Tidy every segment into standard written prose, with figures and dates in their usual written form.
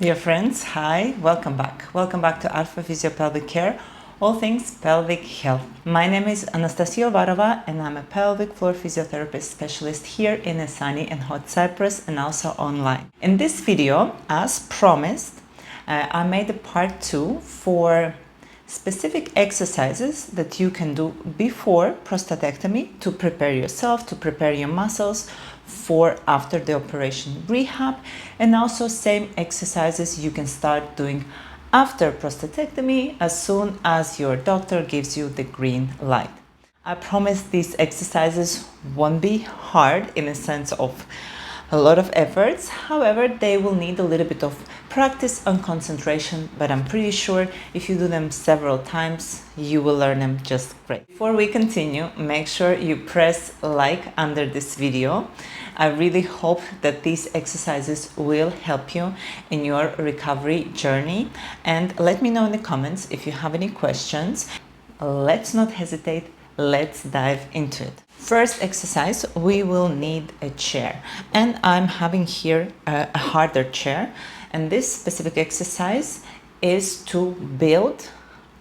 Dear friends, hi, welcome back. Welcome back to Alpha Physio Pelvic Care, all things pelvic health. My name is Anastasia Uvarova and I'm a pelvic floor physiotherapist specialist here in a sunny and hot Cyprus and also online. In this video, as promised, I made a part 2 for specific exercises that you can do before prostatectomy to prepare yourself, to prepare your muscles for after the operation rehab, and also same exercises you can start doing after prostatectomy as soon as your doctor gives you the green light. I promise these exercises won't be hard in a sense of a lot of efforts. However, they will need a little bit of practice and concentration, but I'm pretty sure if you do them several times, you will learn them just great. Before we continue, make sure you press like under this video. I really hope that these exercises will help you in your recovery journey. And let me know in the comments if you have any questions. Let's not hesitate. Let's dive into it. First exercise, we will need a chair, and I'm having here a harder chair, and this specific exercise is to build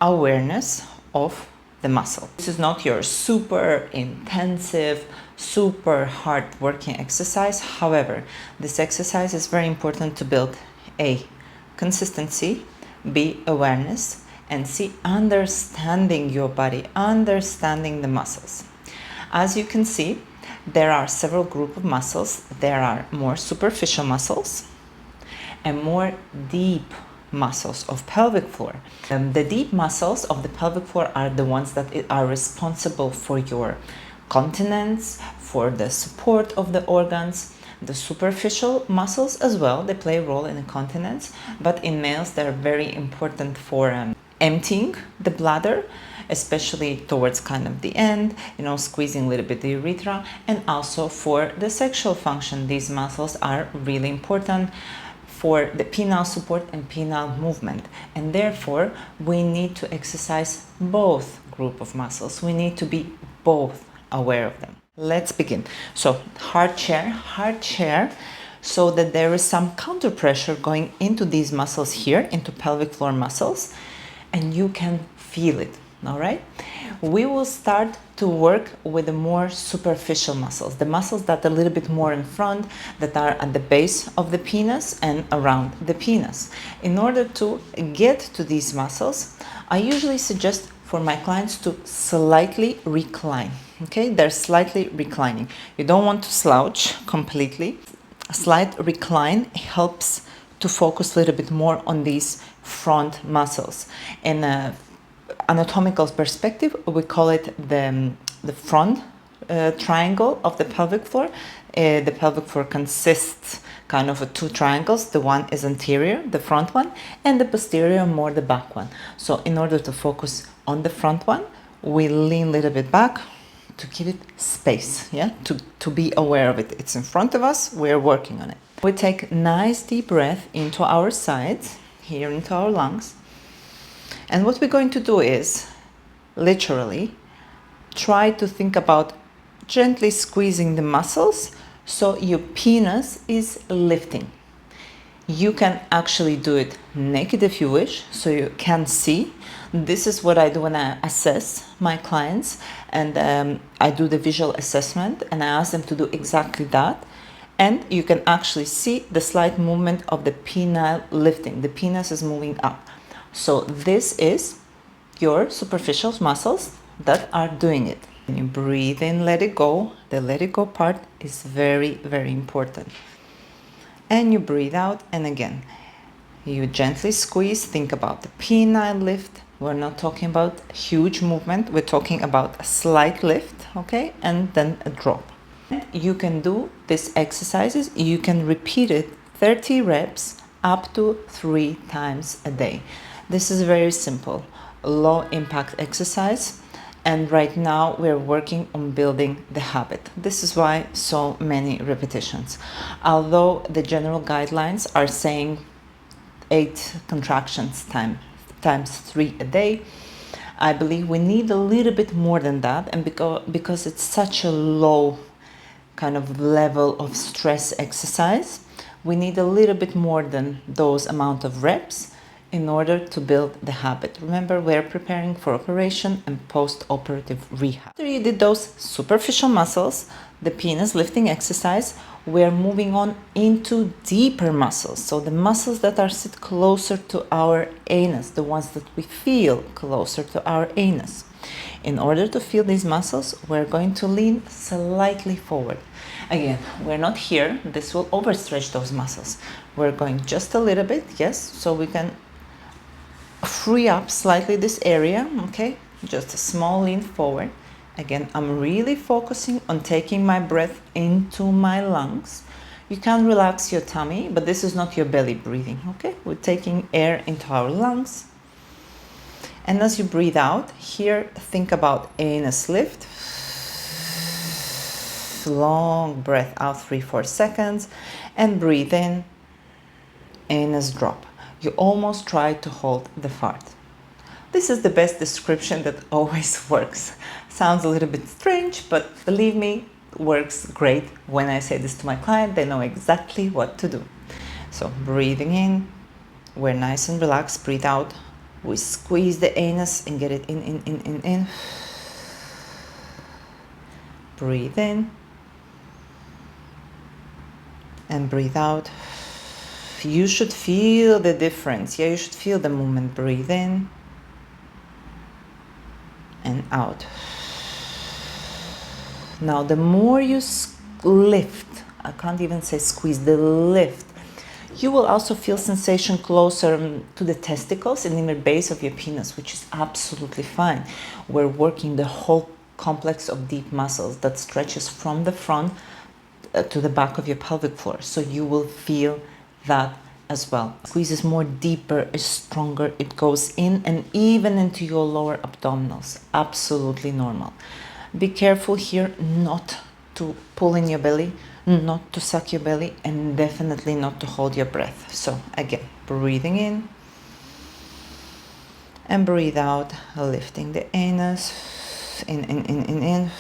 awareness of the muscle. This is not your super intensive, super hard working exercise. However, this exercise is very important to build A, consistency, B, awareness, and C, understanding your body, understanding the muscles. As you can see, there are several groups of muscles. There are more superficial muscles and more deep muscles of pelvic floor. The deep muscles of the pelvic floor are the ones that are responsible for your continence, for the support of the organs. The superficial muscles as well, they play a role in incontinence, but in males they're very important for emptying the bladder, especially towards kind of the end, squeezing a little bit the urethra, and also for the sexual function. These muscles are really important for the penile support and penile movement, and therefore we need to exercise both group of muscles. We need to be both aware of them. Let's begin. So hard chair, so that there is some counter pressure going into these muscles here, into pelvic floor muscles, and you can feel it. All right, we will start to work with the more superficial muscles, the muscles that are a little bit more in front, that are at the base of the penis and around the penis. In order to get to these muscles, I usually suggest for my clients to slightly recline. Okay, they're slightly reclining. You don't want to slouch completely. A slight recline helps to focus a little bit more on these front muscles. In a anatomical perspective, we call it the front triangle of the pelvic floor. The pelvic floor consists kind of two triangles. The one is anterior, the front one, and the posterior, more the back one. So in order to focus on the front one, we lean a little bit back to give it space, to be aware of it. It's in front of us, we're working on it. We take nice deep breath into our sides, here into our lungs. And what we're going to do is, literally, try to think about gently squeezing the muscles so your penis is lifting. You can actually do it naked if you wish, so you can see. This is what I do when I assess my clients, and I do the visual assessment, and I ask them to do exactly that. And you can actually see the slight movement of the penile lifting. The penis is moving up. So this is your superficial muscles that are doing it. When you breathe in, let it go. The let it go part is very, very important. And you breathe out, and again, you gently squeeze. Think about the penile lift. We're not talking about huge movement. We're talking about a slight lift, okay? And then a drop. You can do these exercises. You can repeat it 30 reps up to 3 times a day. This is very simple, low impact exercise, and right now we're working on building the habit. This is why so many repetitions. Although the general guidelines are saying 8 contractions times 3 a day, I believe we need a little bit more than that, and because it's such a low kind of level of stress exercise, We need a little bit more than those amount of reps in order to build the habit. Remember, we're preparing for operation and post-operative rehab. After you did those superficial muscles, the penis lifting exercise, we're moving on into deeper muscles. So the muscles that are sit closer to our anus, the ones that we feel closer to our anus. In order to feel these muscles, we're going to lean slightly forward. Again, we're not here. This will overstretch those muscles. We're going just a little bit, yes, so we can free up slightly this area, okay? Just a small lean forward. Again, I'm really focusing on taking my breath into my lungs. You can relax your tummy, but this is not your belly breathing, okay? We're taking air into our lungs. And as you breathe out, here, think about anus lift. Long breath out, 3-4 seconds, and breathe in, anus drop. You almost try to hold the fart. This is the best description that always works. Sounds a little bit strange, but believe me, works great. When I say this to my client, they know exactly what to do. So breathing in, we're nice and relaxed. Breathe out, we squeeze the anus and get it in. Breathe in and breathe out. You should feel the difference. Yeah, you should feel the movement. Breathe in and out. Now, the more you lift, I can't even say squeeze, the lift, you will also feel sensation closer to the testicles and in the base of your penis, which is absolutely fine. We're working the whole complex of deep muscles that stretches from the front to the back of your pelvic floor. So you will feel that as well. Squeezes more deeper, is stronger, it goes in and even into your lower abdominals. Absolutely normal. Be careful here not to pull in your belly, not to suck your belly, and definitely not to hold your breath. So again, breathing in and breathe out, lifting the anus, in,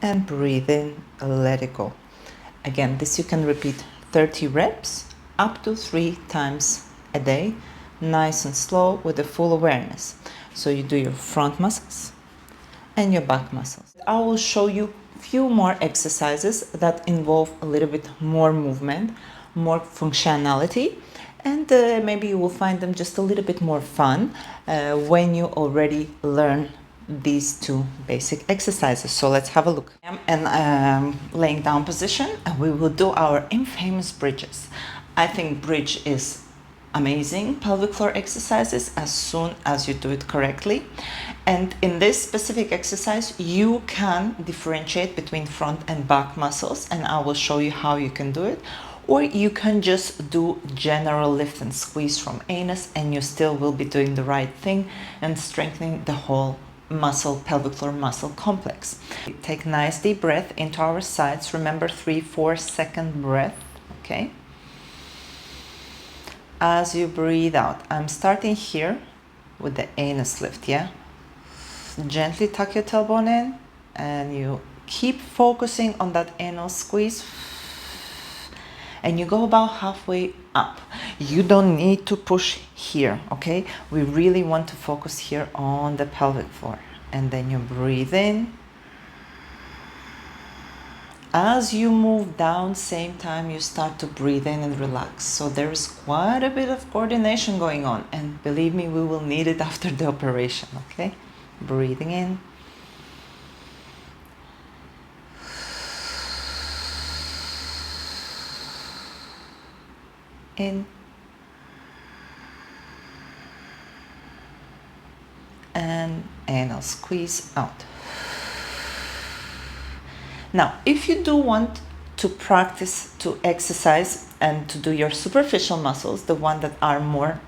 and breathe in, let it go. Again, this you can repeat 30 reps up to 3 times a day, nice and slow with a full awareness. So you do your front muscles and your back muscles. I will show you a few more exercises that involve a little bit more movement, more functionality, and maybe you will find them just a little bit more fun when you already learn these 2 basic exercises. So let's have a look. And laying down position, and we will do our infamous bridges. I think bridge is amazing pelvic floor exercises as soon as you do it correctly. And in this specific exercise, you can differentiate between front and back muscles, and I will show you how you can do it. Or you can just do general lift and squeeze from anus, and you still will be doing the right thing and strengthening the whole muscle, pelvic floor muscle complex. Take nice deep breath into our sides. Remember, 3-4 second breath, okay? As you breathe out, I'm starting here with the anus lift, yeah? Gently tuck your tailbone in, and you keep focusing on that anal squeeze, and you go about halfway up. You don't need to push here, okay? We really want to focus here on the pelvic floor. And then you breathe in. As you move down, same time you start to breathe in and relax. So there is quite a bit of coordination going on, and believe me, we will need it after the operation, okay? Breathing in. In and anal squeeze out. Now, if you do want to practice to exercise and to do your superficial muscles, the one that are more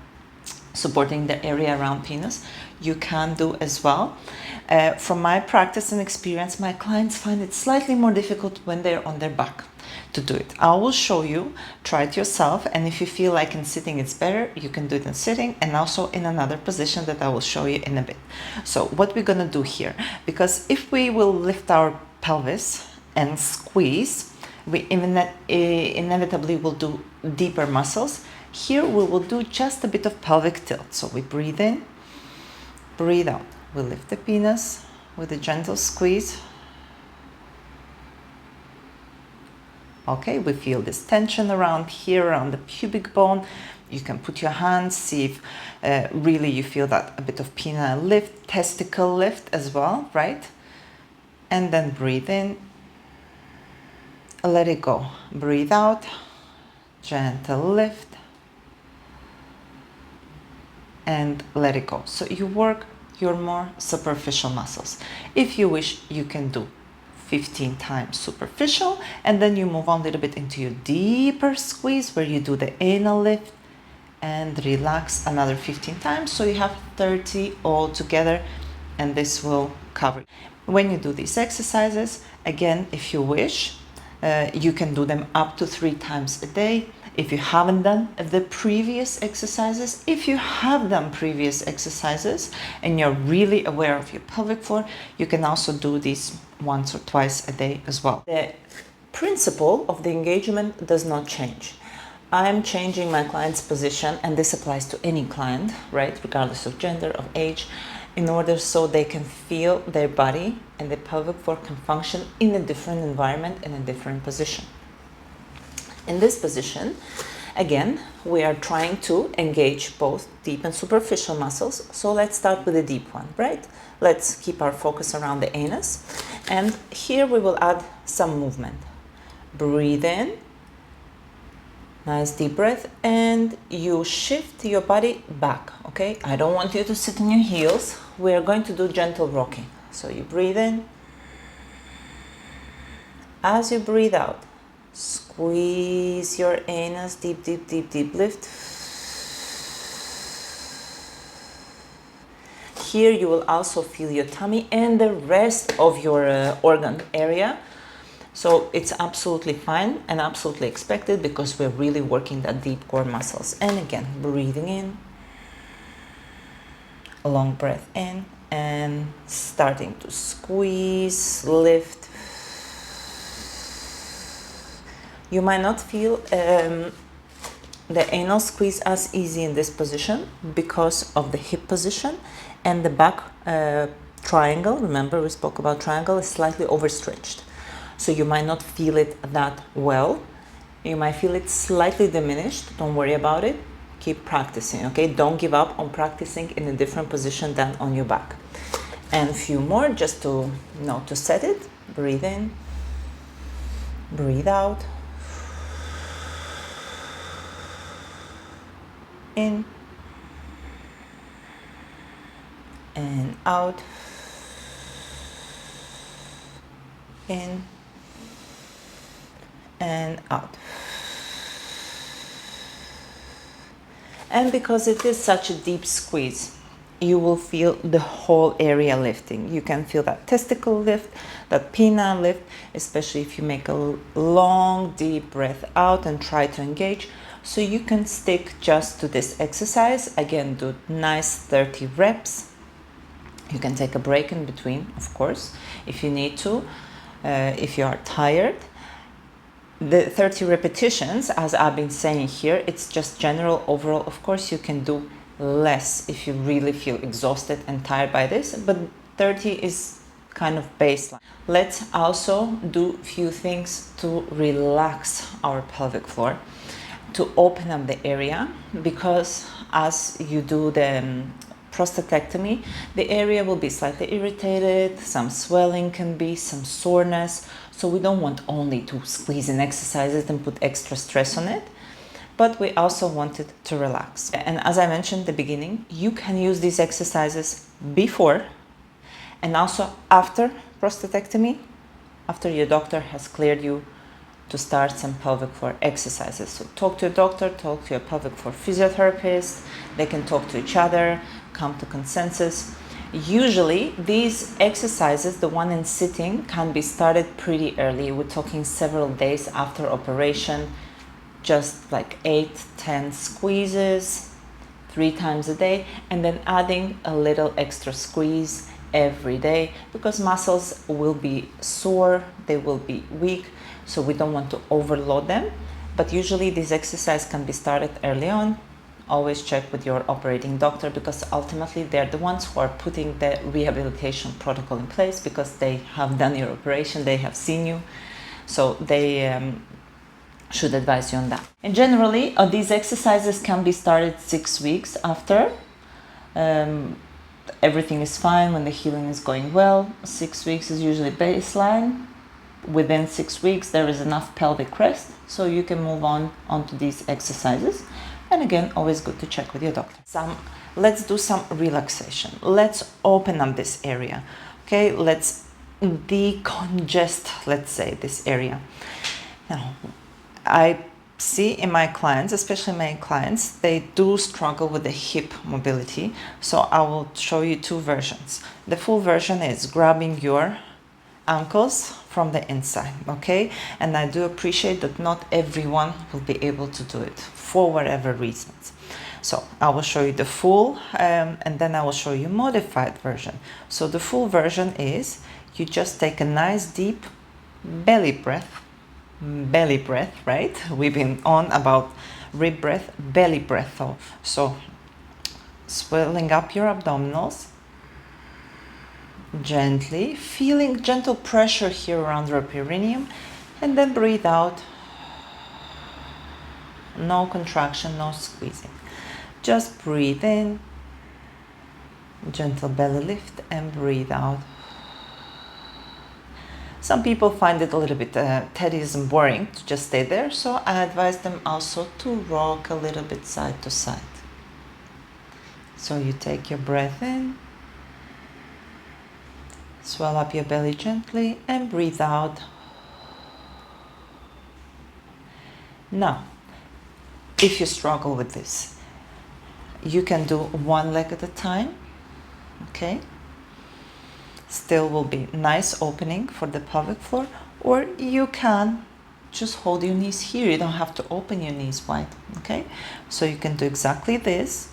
supporting the area around penis, you can do as well. From my practice and experience, my clients find it slightly more difficult when they're on their back to do it. I will show you, try it yourself, and if you feel like in sitting it's better, you can do it in sitting and also in another position that I will show you in a bit. So what we're gonna do here, because if we will lift our pelvis and squeeze, we inevitably will do deeper muscles. Here we will do just a bit of pelvic tilt. So we breathe in, breathe out. We lift the penis with a gentle squeeze. Okay, we feel this tension around here, around the pubic bone. You can put your hands, see if really you feel that a bit of penile lift, testicle lift as well, right? And then breathe in, let it go. Breathe out, gentle lift, and let it go. So you work your more superficial muscles. If you wish, you can do 15 times superficial, and then you move on a little bit into your deeper squeeze where you do the anal lift and relax another 15 times. So you have 30 all together, and this will cover. When you do these exercises, again, if you wish, you can do them up to 3 times a day. If you haven't done the previous exercises, if you have done previous exercises and you're really aware of your pelvic floor, you can also do these once or twice a day as well. The principle of the engagement does not change. I'm changing my client's position, and this applies to any client, right, regardless of gender, of age, in order so they can feel their body and the pelvic floor can function in a different environment, in a different position. In this position, again, we are trying to engage both deep and superficial muscles. So let's start with the deep one, right? Let's keep our focus around the anus. And here we will add some movement. Breathe in, nice deep breath, and you shift your body back, okay? I don't want you to sit on your heels. We are going to do gentle rocking. So you breathe in. As you breathe out, squeeze your anus, deep, deep, deep, deep lift. Here you will also feel your tummy and the rest of your organ area. So it's absolutely fine and absolutely expected because we're really working that deep core muscles. And again, breathing in, a long breath in, and starting to squeeze, lift. You might not feel the anal squeeze as easy in this position because of the hip position, and the back triangle, remember we spoke about triangle, is slightly overstretched. So you might not feel it that well. You might feel it slightly diminished. Don't worry about it. Keep practicing, okay? Don't give up on practicing in a different position than on your back. And a few more just to, to set it. Breathe in, breathe out. In and out, in and out. And because it is such a deep squeeze, you will feel the whole area lifting. You can feel that testicle lift, that penile lift, especially if you make a long, deep breath out and try to engage. So you can stick just to this exercise. Again, do nice 30 reps. You can take a break in between, of course, if you need to, if you are tired. The 30 repetitions, as I've been saying here, it's just general overall. Of course, you can do less if you really feel exhausted and tired by this, but 30 is kind of baseline. Let's also do a few things to relax our pelvic floor, to open up the area, because as you do the prostatectomy, the area will be slightly irritated, some swelling can be, some soreness. So we don't want only to squeeze in exercises and put extra stress on it, but we also want it to relax. And as I mentioned at the beginning, you can use these exercises before and also after prostatectomy, after your doctor has cleared you to start some pelvic floor exercises. So talk to your doctor, talk to your pelvic floor physiotherapist. They can talk to each other, come to consensus. Usually these exercises, the one in sitting, can be started pretty early. We're talking several days after operation, just like 8-10 squeezes 3 times a day, and then adding a little extra squeeze every day, because muscles will be sore, they will be weak. so we don't want to overload them. But usually these exercises can be started early on. Always check with your operating doctor, because ultimately they're the ones who are putting the rehabilitation protocol in place, because they have done your operation, they have seen you, so they should advise you on that. And generally, these exercises can be started 6 weeks after. Everything is fine, when the healing is going well. 6 weeks is usually baseline. Within 6 weeks, there is enough pelvic rest, so you can move on onto these exercises. And again, always good to check with your doctor. Let's do some relaxation. Let's open up this area. Okay, let's decongest, let's say, this area. Now, I see in my clients, especially my clients, they do struggle with the hip mobility. So I will show you two versions. The full version is grabbing your ankles from the inside, okay? And I do appreciate that not everyone will be able to do it for whatever reasons. So I will show you the full and then I will show you modified version. So the full version is you just take a nice deep belly breath, right? We've been on about rib breath, belly breath. So swelling up your abdominals, gently, feeling gentle pressure here around your perineum, and then breathe out. No contraction, no squeezing. Just breathe in, gentle belly lift, and breathe out. Some people find it a little bit tedious and boring to just stay there, so I advise them also to rock a little bit side to side. So you take your breath in, swell up your belly gently, and breathe out. Now, if you struggle with this, you can do one leg at a time, okay? Still will be nice opening for the pelvic floor, or you can just hold your knees here. You don't have to open your knees wide, okay? So you can do exactly this.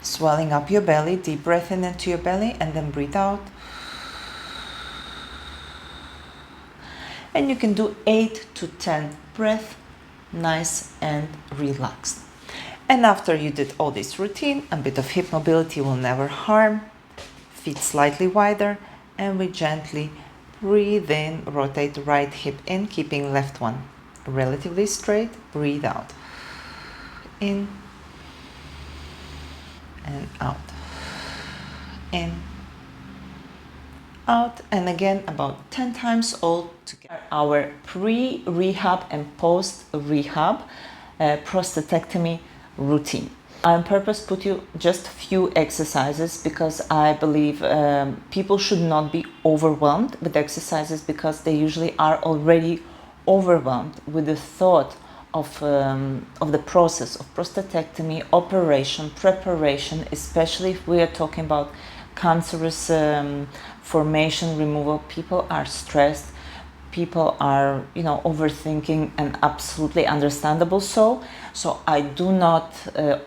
Swelling up your belly, deep breath in into your belly, and then breathe out. And you can do 8 to 10 breaths, nice and relaxed. And after you did all this routine, a bit of hip mobility will never harm. Feet slightly wider, and we gently breathe in, rotate right hip in, keeping left one relatively straight. Breathe out. In and out. In, out, and again about 10 times all together. Our pre-rehab and post-rehab prostatectomy routine. I on purpose put you just a few exercises because I believe people should not be overwhelmed with exercises, because they usually are already overwhelmed with the thought of the process of prostatectomy, operation, preparation, especially if we are talking about cancerous formation removal. People are stressed. People are, overthinking, and absolutely understandable so. So I do not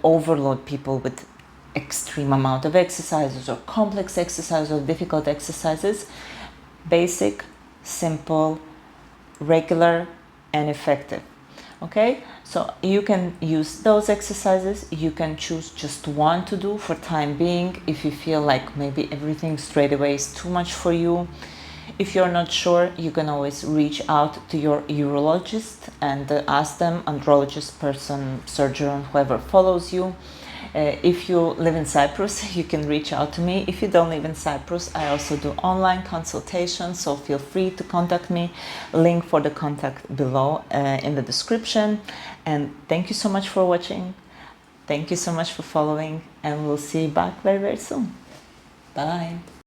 overload people with extreme amount of exercises or complex exercises or difficult exercises. Basic, simple, regular, and effective. Okay, so you can use those exercises. You can choose just one to do for time being if you feel like maybe everything straight away is too much for you. If you're not sure, you can always reach out to your urologist and ask them, andrologist, surgeon, whoever follows you. If you live in Cyprus, you can reach out to me. If you don't live in Cyprus, I also do online consultations, so feel free to contact me. Link for the contact below in the description. And thank you so much for watching. Thank you so much for following, and we'll see you back very, very soon. Bye.